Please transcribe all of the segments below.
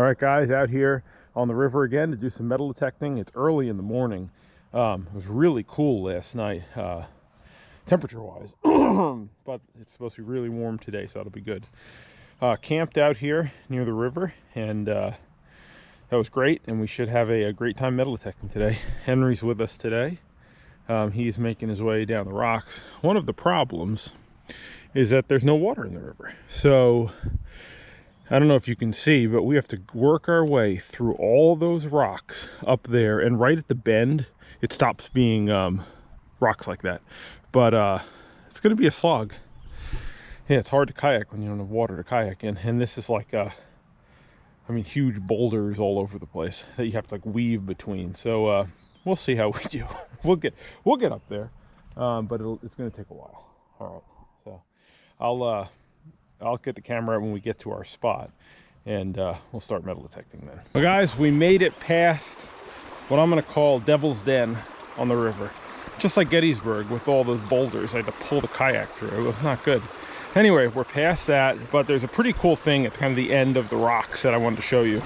right, guys, out here on the river again to do some metal detecting. It's early in the morning. It was really cool last night, temperature-wise, but it's supposed to be really warm today, so that'll be good. Camped out here near the river, and that was great, and we should have a great time metal detecting today. Henry's with us today. He's making his way down the rocks. One of the problems is that there's no water in the river, so I don't know if you can see, but we have to work our way through all those rocks up there, and right at the bend it stops being rocks like that. But it's gonna be a slog. Yeah, it's hard to kayak when you don't have water to kayak in, and this is like I mean, huge boulders all over the place that you have to like weave between. So we'll see how we do. We'll get up there, but it's gonna take a while. All right, so I'll get the camera out when we get to our spot, and we'll start metal detecting then. Well, guys, we made it past what I'm going to call Devil's Den on the river. Just like Gettysburg with all those boulders I had to pull the kayak through. It was not good. Anyway, we're past that, but there's a pretty cool thing at kind of the end of the rocks that I wanted to show you.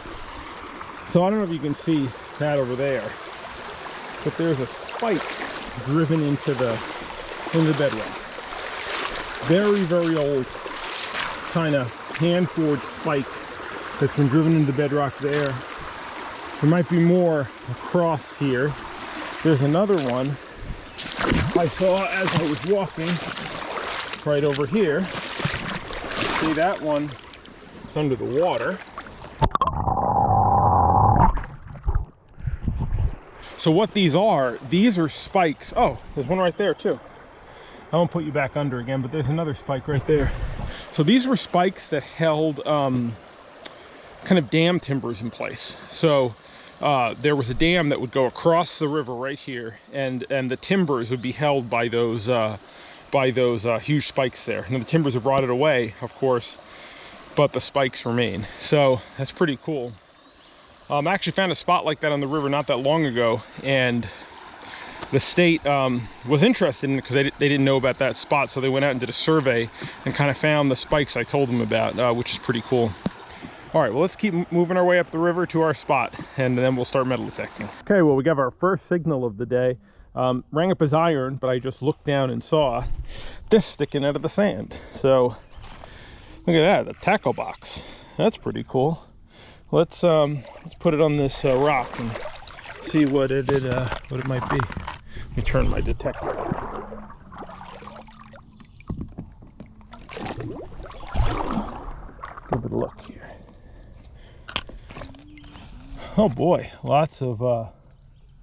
So I don't know if you can see that over there, but there's a spike driven into the bedrock. Very, very old kind of hand-forged spike that's been driven into the bedrock there. There might be more across here. There's another one I saw as I was walking right over here. See that one? It's under the water. So what these are spikes. Oh, there's one right there too. I won't put you back under again, but there's another spike right there. So these were spikes that held kind of dam timbers in place. So there was a dam that would go across the river right here, and the timbers would be held by those huge spikes there. Now the timbers have rotted away, of course, but the spikes remain. So that's pretty cool. I actually found a spot like that on the river not that long ago, and the state was interested in it because they didn't know about that spot, so they went out and did a survey and kind of found the spikes I told them about, which is pretty cool. All right, well, let's keep moving our way up the river to our spot, and then we'll start metal detecting. Okay, well, we got our first signal of the day. Rang up as iron, but I just looked down and saw this sticking out of the sand. So look at that, the tackle box. That's pretty cool. Let's put it on this rock and see what it might be. Let me turn my detector on. Give it a look here. Oh boy, lots of a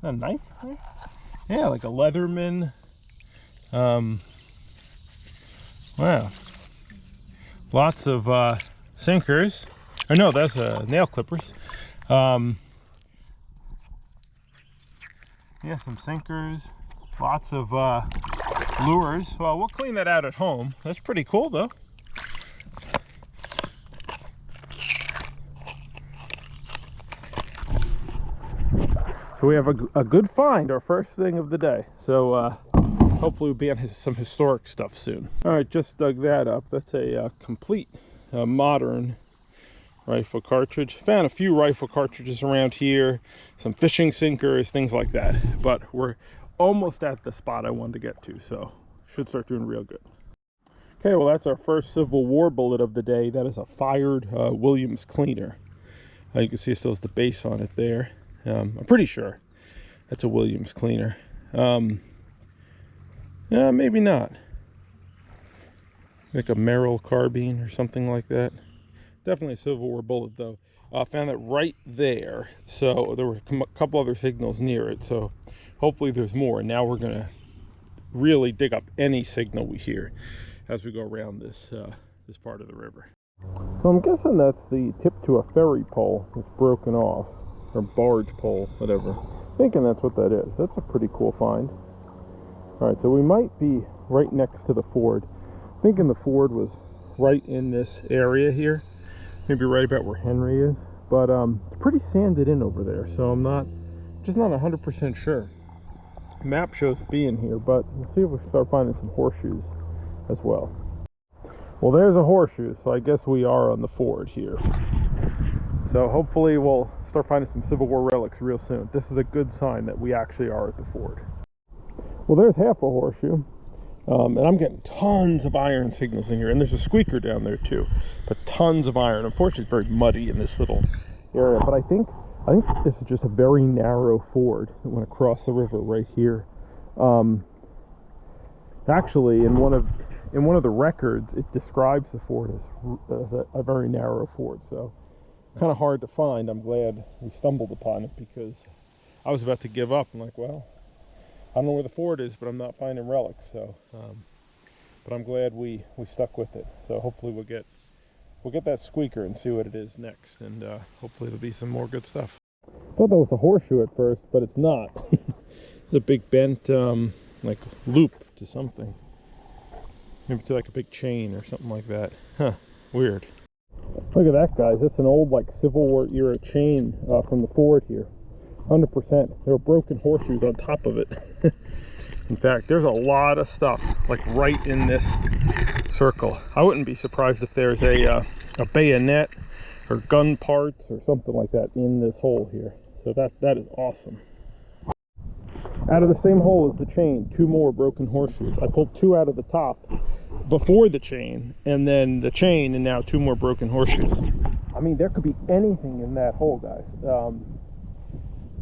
knife? Yeah, like a Leatherman. Wow. Lots of sinkers. Oh no, that's nail clippers. Yeah, some sinkers, lots of lures. Well, we'll clean that out at home. That's pretty cool though. So we have a good find, our first thing of the day. So hopefully we'll be on some historic stuff soon. All right, just dug that up. That's a complete modern rifle cartridge. Found a few rifle cartridges around here, some fishing sinkers, things like that, but we're almost at the spot I wanted to get to, so should start doing real good. Okay, well, that's our first Civil War bullet of the day. That is a fired Williams cleaner. You can see it still has the base on it there. I'm pretty sure that's a Williams cleaner. Yeah, maybe not, like a Merrill carbine or something like that. Definitely a Civil War bullet though. Found it right there, so there were a couple other signals near it, so hopefully there's more. And now we're gonna really dig up any signal we hear as we go around this part of the river. So I'm guessing that's the tip to a ferry pole that's broken off, or barge pole, whatever. Thinking that's what that is. That's a pretty cool find. All right, so we might be right next to the ford. Thinking the ford was right in this area here. Maybe right about where Henry is, but it's pretty sanded in over there, so I'm just not 100% sure. Map shows being here, but we'll see if we start finding some horseshoes as well. Well, there's a horseshoe, so I guess we are on the ford here. So hopefully we'll start finding some Civil War relics real soon. This is a good sign that we actually are at the ford. Well, there's half a horseshoe. And I'm getting tons of iron signals in here. And there's a squeaker down there too. But tons of iron. Unfortunately, it's very muddy in this little area. But I think this is just a very narrow ford that went across the river right here. Actually, in one of the records, it describes the ford as a very narrow ford. So kind of hard to find. I'm glad we stumbled upon it, because I was about to give up. I'm like, well, I don't know where the ford is, but I'm not finding relics. So, but I'm glad we stuck with it. So hopefully we'll get that squeaker and see what it is next, and hopefully there'll be some more good stuff. I thought that was a horseshoe at first, but it's not. It's a big bent like loop to something. Maybe to like a big chain or something like that. Huh, weird. Look at that, guys. That's an old like Civil War era chain from the ford here. 100%. There were broken horseshoes on top of it. In fact, there's a lot of stuff like right in this circle. I wouldn't be surprised if there's a bayonet or gun parts or something like that in this hole here. So that is awesome. Out of the same hole as the chain, 2 more broken horseshoes. I pulled 2 out of the top before the chain, and then the chain, and now 2 more broken horseshoes. I mean, there could be anything in that hole, guys.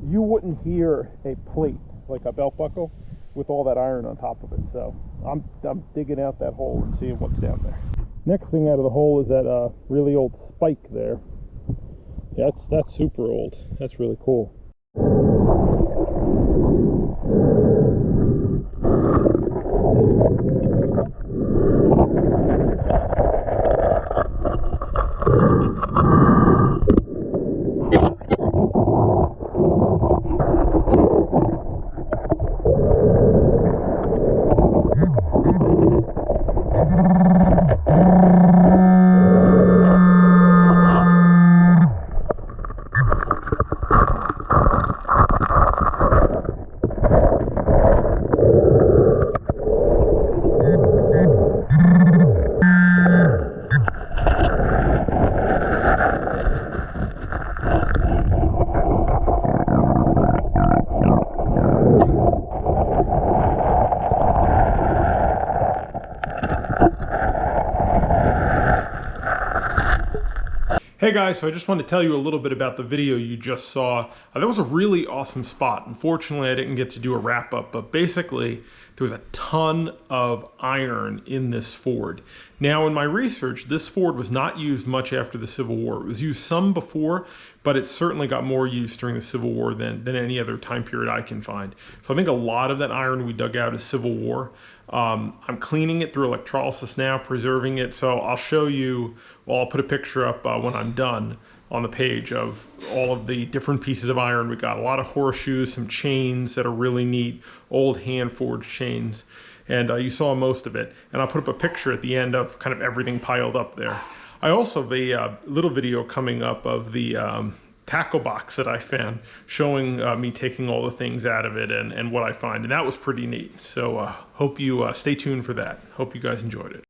You wouldn't hear a plate, like a belt buckle, with all that iron on top of it. So I'm digging out that hole and seeing what's down there. Next thing out of the hole is that really old spike there. Yeah, that's super old. That's really cool. Hey guys, so I just wanted to tell you a little bit about the video you just saw. That was a really awesome spot. Unfortunately, I didn't get to do a wrap up, but basically there was a ton of iron in this ford. Now in my research, this ford was not used much after the Civil War. It was used some before, but it certainly got more use during the Civil War than any other time period I can find. So I think a lot of that iron we dug out is Civil War. I'm cleaning it through electrolysis now, preserving it. So I'll show you, well, I'll put a picture up when I'm done on the page of all of the different pieces of iron. We got a lot of horseshoes, some chains that are really neat, old hand forged chains. And you saw most of it. And I'll put up a picture at the end of kind of everything piled up there. I also have a little video coming up of the tackle box that I found, showing me taking all the things out of it and what I find. And that was pretty neat. So hope you stay tuned for that. Hope you guys enjoyed it.